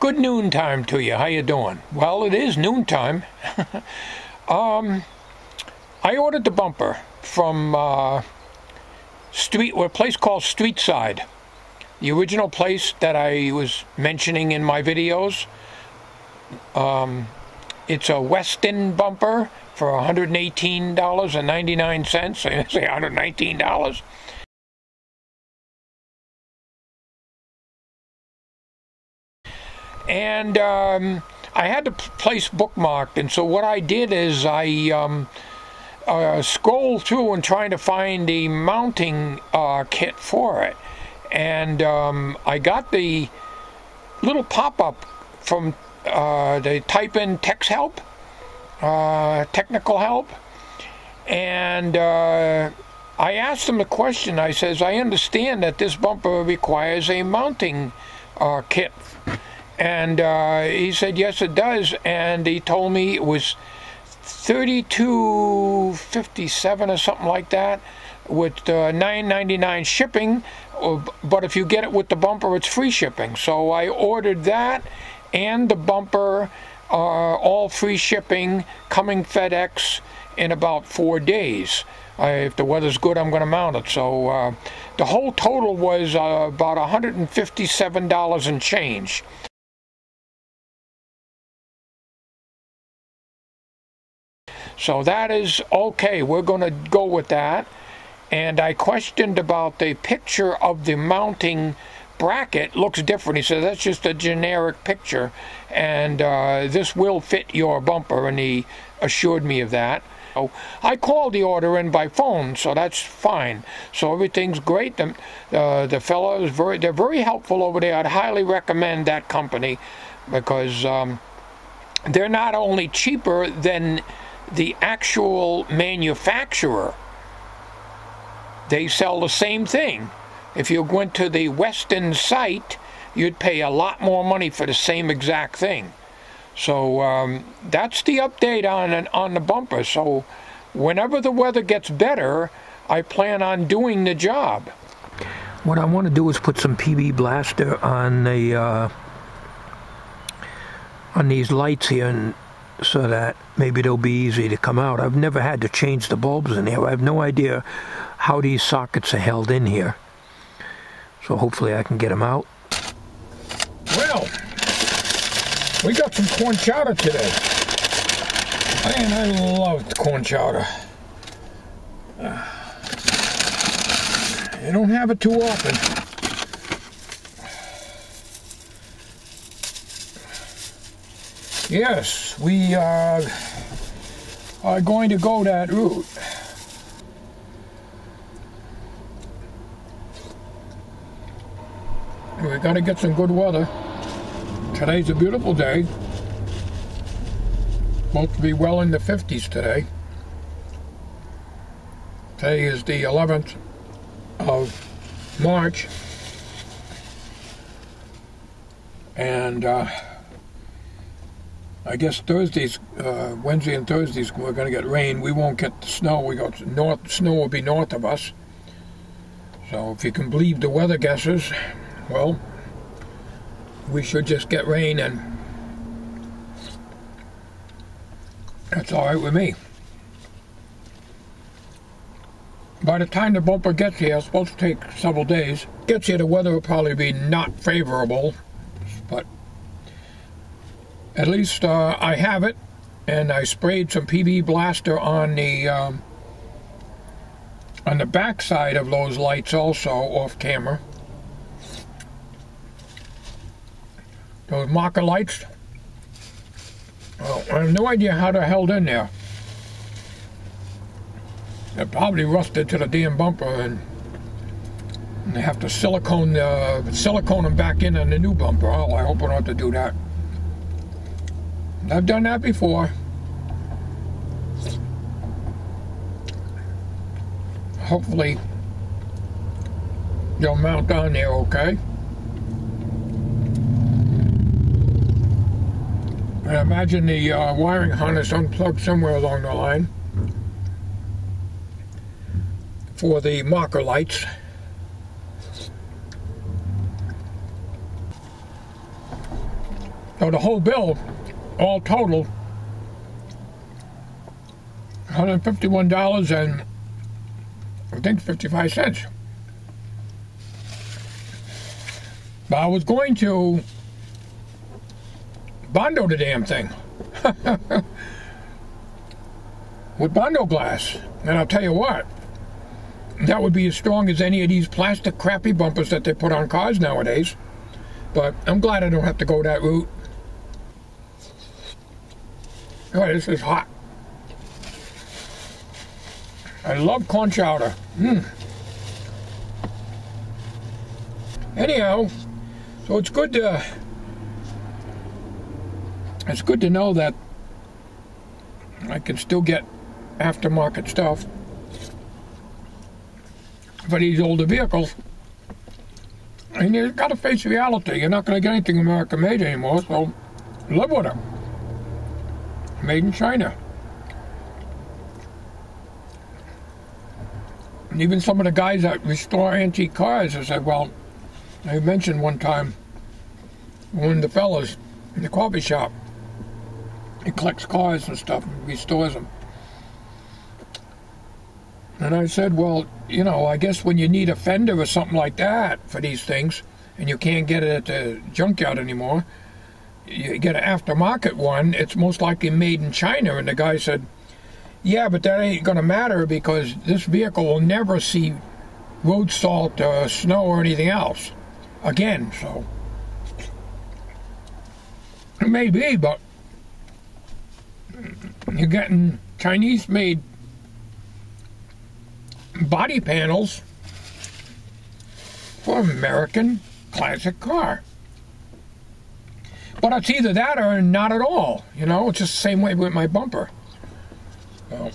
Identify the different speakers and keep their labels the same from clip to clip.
Speaker 1: Good noontime to you. How you doing? Well, it is noontime. I ordered the bumper from a place called Streetside. The original place that I was mentioning in my videos. It's a Weston bumper for $118.99. I say $119. And I had the place bookmarked, and so what I did is I scrolled through and trying to find the mounting kit for it, and I got the little pop-up from they type in technical help, and I asked them the question. I says, I understand that this bumper requires a mounting kit. And he said, yes, it does. And he told me it was $32.57 or something like that, with $9.99 shipping. But if you get it with the bumper, it's free shipping. So I ordered that and the bumper, all free shipping, coming FedEx in about 4 days. If the weather's good, I'm going to mount it. So the whole total was about $157 and change. So that is okay. We're going to go with that. And I questioned about the picture of the mounting bracket. Looks different. He said, that's just a generic picture. And this will fit your bumper. And he assured me of that. So I called the order in by phone, so that's fine. So everything's great. The fellow is they're very helpful over there. I'd highly recommend that company because they're not only cheaper than the actual manufacturer. They sell the same thing. If you went to the Weston site, you'd pay a lot more money for the same exact thing. So that's the update on the bumper. So whenever the weather gets better, I plan on doing the job. What I want to do is put some PB Blaster on the on these lights here, and so that maybe they'll be easy to come out. I've never had to change the bulbs in here. I have no idea how these sockets are held in here. So hopefully I can get them out. Well, we got some corn chowder today. And I love corn chowder. You don't have it too often. Yes, we are going to go that route. We got to get some good weather. Today's a beautiful day. Supposed to be well in the 50s today. Today is the 11th of March. And I guess Thursdays, Wednesday and Thursdays, we're going to get rain. We won't get the snow. We got north. Snow will be north of us. So if you can believe the weather guesses, well, we should just get rain, and that's all right with me. By the time the bumper gets here, it's supposed to take several days. Gets here, the weather will probably be not favorable, but at least I have it, and I sprayed some PB Blaster on the back side of those lights also, off camera. Those marker lights. Well, I have no idea how they're held in there. They're probably rusted to the damn bumper, and they have to silicone them back in on the new bumper. Oh, I hope I don't have to do that. I've done that before. Hopefully they'll mount on there okay. I imagine the wiring harness unplugged somewhere along the line for the marker lights. So the whole bill, all total, $151 and I think 55 cents. But I was going to Bondo the damn thing with Bondo glass, and I'll tell you what, that would be as strong as any of these plastic crappy bumpers that they put on cars nowadays. But I'm glad I don't have to go that route. Oh, this is hot. I love corn chowder. Anyhow, so it's good to know that I can still get aftermarket stuff for these older vehicles. And you've got to face reality. You're not going to get anything American made anymore, so live with it. Made in China. And even some of the guys that restore antique cars, I said, well, I mentioned one time, one of the fellas in the coffee shop, he collects cars and stuff and restores them. And I said, well, you know, I guess when you need a fender or something like that for these things, and you can't get it at the junkyard anymore, you get an aftermarket one, it's most likely made in China. And the guy said, yeah, but that ain't going to matter because this vehicle will never see road salt or snow or anything else again. So it may be, but you're getting Chinese-made body panels for an American classic car. But it's either that or not at all. You know, it's just the same way with my bumper. So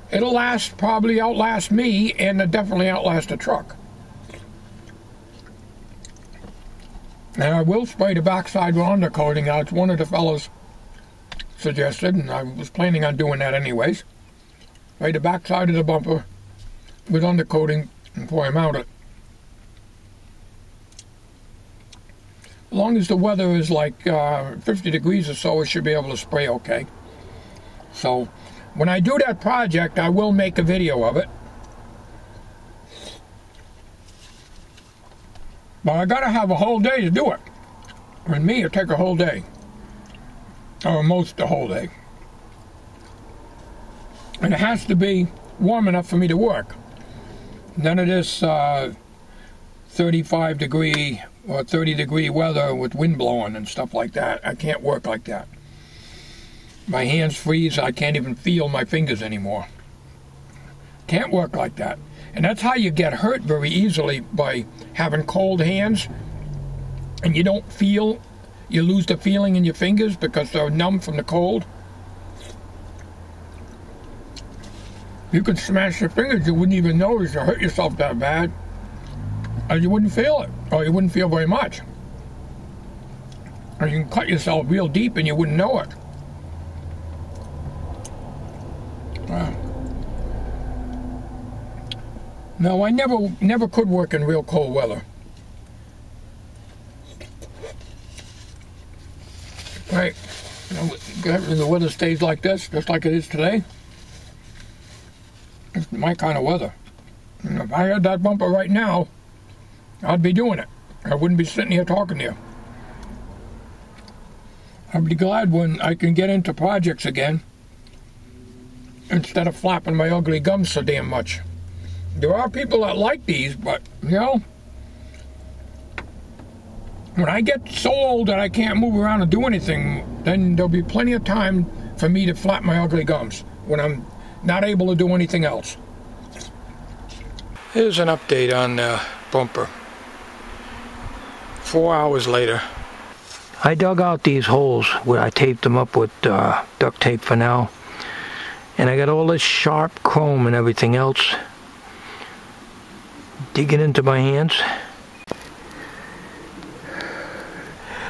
Speaker 1: it'll last, probably outlast me, and it'll definitely outlast a truck. And I will spray the backside with undercoating. It's one of the fellows suggested, and I was planning on doing that anyways. Spray the backside of the bumper with undercoating before I mount it. As long as the weather is like 50 degrees or so, it should be able to spray okay. So when I do that project, I will make a video of it. But I gotta have a whole day to do it. For me, it'll take a whole day. Or most a whole day. And it has to be warm enough for me to work. None of this 35 degree or 30 degree weather with wind blowing and stuff like that. I can't work like that. My hands freeze. I can't even feel my fingers anymore. Can't work like that. And that's how you get hurt very easily, by having cold hands and you don't feel, you lose the feeling in your fingers because they're numb from the cold. You could smash your fingers, you wouldn't even notice you hurt yourself that bad. Or you wouldn't feel it, or you wouldn't feel very much. Or you can cut yourself real deep and you wouldn't know it. Wow. No, I never could work in real cold weather. Right. The weather stays like this, just like it is today. It's my kind of weather. And if I had that bumper right now, I'd be doing it. I wouldn't be sitting here talking to you. I'd be glad when I can get into projects again instead of flapping my ugly gums so damn much. There are people that like these, but, you know, when I get so old that I can't move around and do anything, then there'll be plenty of time for me to flap my ugly gums when I'm not able to do anything else. Here's an update on the bumper. 4 hours later. I dug out these holes where I taped them up with duct tape for now. And I got all this sharp chrome and everything else digging into my hands.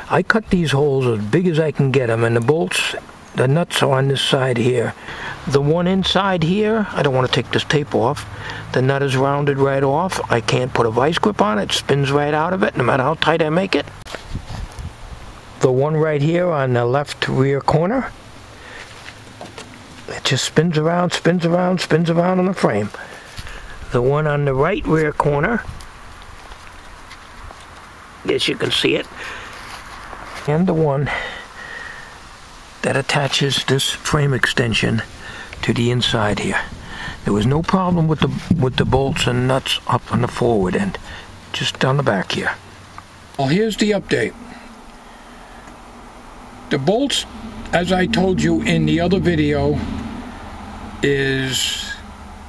Speaker 1: I cut these holes as big as I can get them, and the bolts, the nuts are on this side here. The one inside here, I don't want to take this tape off. The nut is rounded right off. I can't put a vice grip on it. It spins right out of it, no matter how tight I make it. the one right here on the left rear corner, it just spins around, spins around, spins around on the frame. The one on the right rear corner, guess you can see it, and the one that attaches this frame extension to the inside here. There was no problem with the bolts and nuts up on the forward end, just on the back here. Well, here's the update. The bolts, as I told you in the other video, is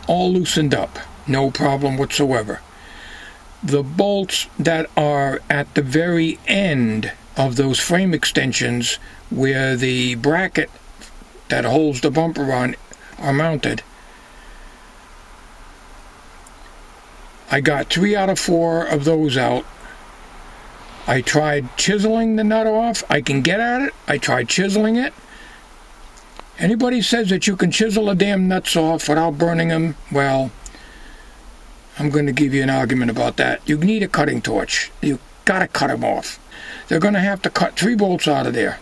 Speaker 1: all loosened up. No problem whatsoever. The bolts that are at the very end of those frame extensions where the bracket that holds the bumper on are mounted, I got 3 out of 4 of those out. I tried chiseling the nut off. I can get at it. I tried chiseling it. Anybody says that you can chisel the damn nuts off without burning them, well, I'm going to give you an argument about that. You need a cutting torch. You got to cut them off. They're going to have to cut 3 bolts out of there.